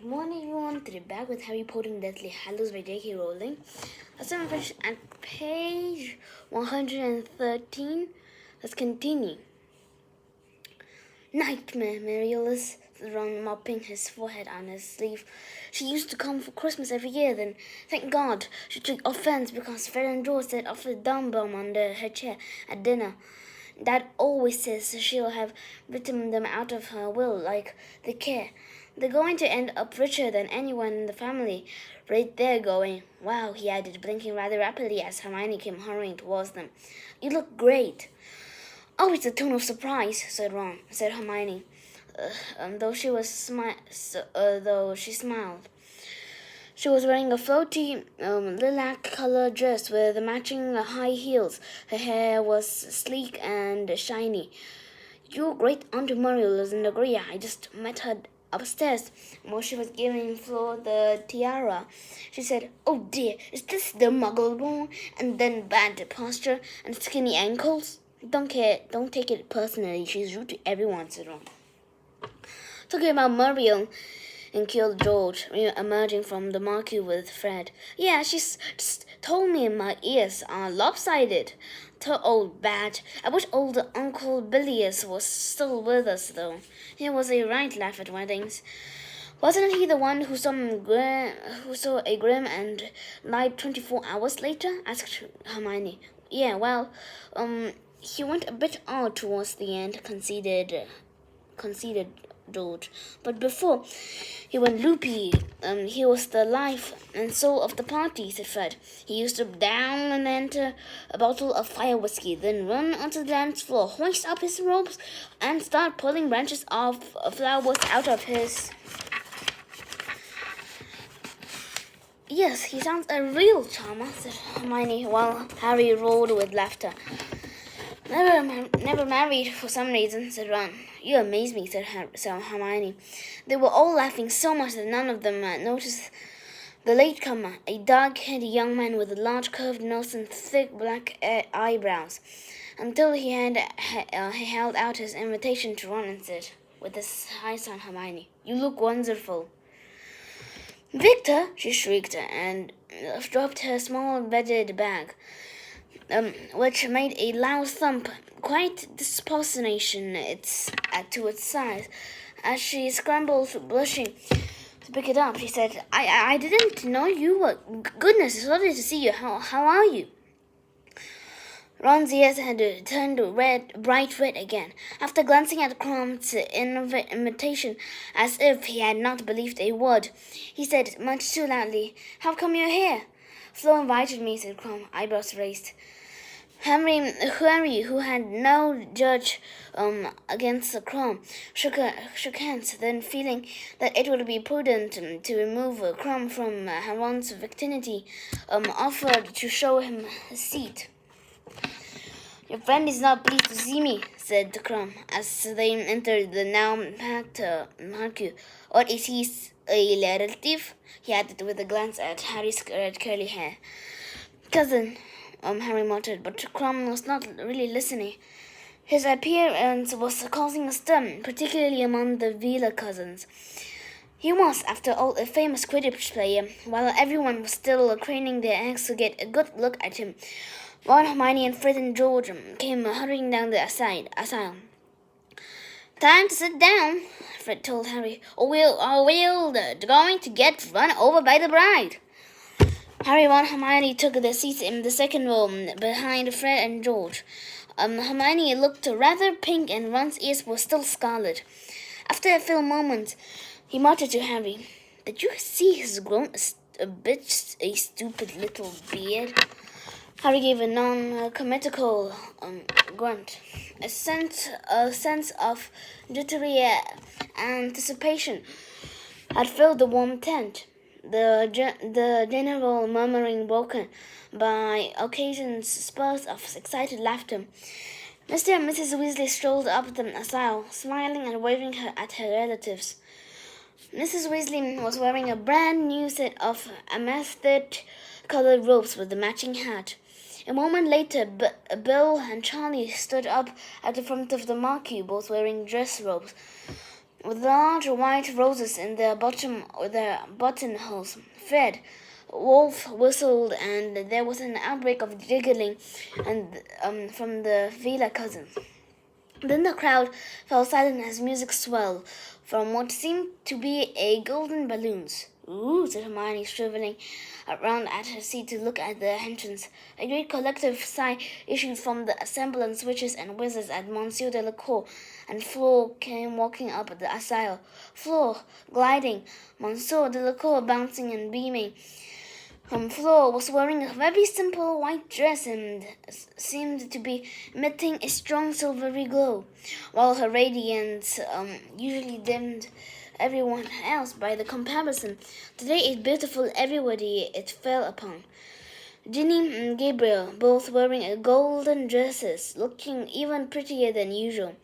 Good morning, everyone. Today back with Harry Potter and Deathly Hallows by J.K. Rowling. Let's finish at page 113. Let's continue. Nightmare, Mariolus, Ron mopping his forehead on his sleeve. She used to come for Christmas every year, then, thank God, she took offense because Fred and George set off a dumb bomb under her chair at dinner. Dad always says she'll have written them out of her will like they care. They're going to end up richer than anyone in the family. Right there going, wow, he added, blinking rather rapidly as Hermione came hurrying towards them. You look great. Oh, it's a tone of surprise, said Hermione, though she smiled. She was wearing a floaty lilac-colored dress with matching high heels. Her hair was sleek and shiny. Your great Aunt Muriel doesn't agree. I just met her upstairs while she was giving Flo the tiara. She said, "Oh dear, is this the muggle born? And then bad posture and skinny ankles? Don't take it personally. She's rude to everyone," said Ron. Talking about Muriel and killed George, emerging from the marquee with Fred. Yeah, she's just told me my ears are lopsided. Too old bat. I wish old Uncle Bilius was still with us, though. He was a right laugh at weddings. Wasn't he the one who saw a grim and lied 24 hours later? Asked Hermione. Yeah, well, he went a bit odd towards the end, conceded George. But before he went loopy, he was the life and soul of the party, said Fred. He used to down and enter a bottle of fire whiskey, then run onto the dance floor, hoist up his ropes, and start pulling branches of flowers out of his... Yes, he sounds a real charmer, said Hermione, while Harry roared with laughter. Never married for some reason, said Ron. You amaze me, said Hermione. They were all laughing so much that none of them noticed the latecomer, a dark-haired young man with a large curved nose and thick black eyebrows, until he held out his invitation to Ron and said, with his eyes on Hermione, "You look wonderful." "Victor!" she shrieked, and dropped her small bedded bag, which made a loud thump, quite disproportionation to its size. As she scrambled, blushing, to pick it up, she said, I didn't know you were... Goodness, it's lovely to see you. How are you?" Ron's ears had turned bright red again. After glancing at Crum's invitation as if he had not believed a word, he said, much too loudly, "How come you're here?" "Flo invited me," said Crumb, eyebrows raised. Henry, who had no judge against Crumb, shook hands, then feeling that it would be prudent to remove Crumb from Ron's vicinity, offered to show him his seat. "Your friend is not pleased to see me," said Crumb, as they entered the now packed marquee. "Or is he a relative?" he added with a glance at Harry's red curly hair. "Cousin," Harry muttered, but Crumb was not really listening. His appearance was causing a stir, particularly among the Wheeler cousins. He was, after all, a famous Quidditch player, while everyone was still craning their necks to get a good look at him. Ron, Hermione, and Fred and George came hurrying down the aisle. "Time to sit down," Fred told Harry, or we're going to get run over by the bride." Harry, Ron, and Hermione took their seats in the second row behind Fred and George. Hermione looked rather pink and Ron's ears were still scarlet. After a few moments, he muttered to Harry, "Did you see he's grown a stupid little beard?" Harry gave a non-committal grunt. A sense of jittery anticipation had filled the warm tent, the general murmuring broken by occasional spurts of excited laughter. Mr. and Mrs. Weasley strolled up the aisle, smiling and waving at her relatives. Mrs. Weasley was wearing a brand new set of amethyst-colored robes with a matching hat. A moment later, Bill and Charlie stood up at the front of the marquee, both wearing dress robes. with large white roses in their buttonholes. Fred Wolf whistled, and there was an outbreak of giggling from the Villa cousins. Then the crowd fell silent as music swelled from what seemed to be a golden balloons. Ooh, said Hermione, shriveling around at her seat to look at the entrance. A great collective sigh issued from the assemblance witches and wizards as Monsieur Delacour and Fleur came walking up the aisle. Fleur gliding, Monsieur Delacour bouncing and beaming. Fleur was wearing a very simple white dress and seemed to be emitting a strong silvery glow, while her radiance usually dimmed everyone else by the comparison. Today it beautiful everybody it fell upon. Ginny and Gabriel, both wearing golden dresses, looking even prettier than usual.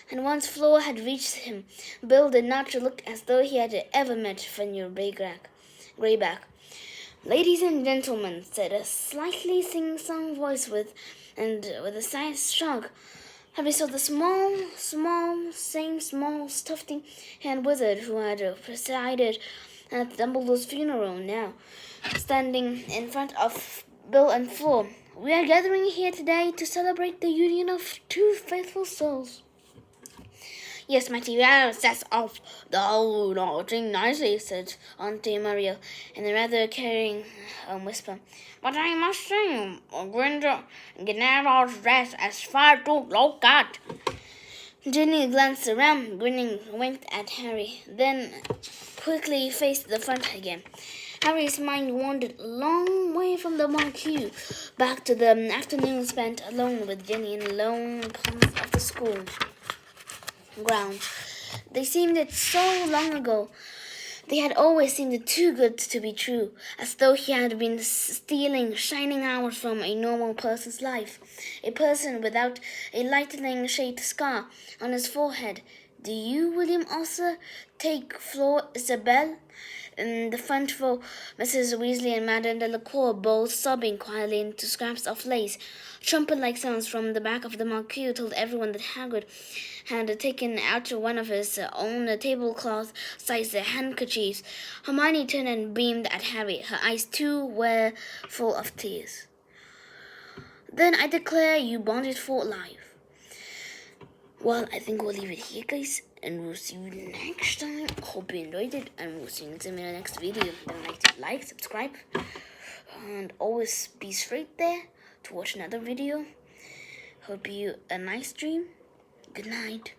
And once Fleur had reached him, Bill did not look as though he had ever met Fenrir Greyback. "Ladies and gentlemen," said a slightly sing-song voice with a slight shrug. Harry saw the small, stuffy hand wizard who had presided at Dumbledore's funeral now, standing in front of Bill and Fleur. "We are gathering here today to celebrate the union of two faithful souls." "Yes, my dear, that's off the whole thing nicely," said Auntie Maria in a rather carrying whisper. "But I must say, Gennaro's dress is far too low cut." Ginny glanced around, grinning, winked at Harry, then quickly faced the front again. Harry's mind wandered a long way from the Marquis, back to the afternoon spent alone with Ginny in the lone ponds of the school grounds. They seemed it so long ago. They had always seemed too good to be true, as though he had been stealing shining hours from a normal person's life, a person without a lightning-shaped scar on his forehead. "Do you, William Arthur, take Fleur Isabel?" In the front row, Mrs. Weasley and Madame Delacour both sobbing quietly into scraps of lace. Trumpet-like sounds from the back of the Marquis told everyone that Hagrid had taken out one of his own tablecloth-sized handkerchiefs. Hermione turned and beamed at Harry. Her eyes, too, were full of tears. "Then I declare you bonded for life." Well, I think we'll leave it here, guys, and we'll see you next time. Hope you enjoyed it, and we'll see you in the next video. Don't forget to like, subscribe, and always be straight there to watch another video. Hope you a nice dream. Good night.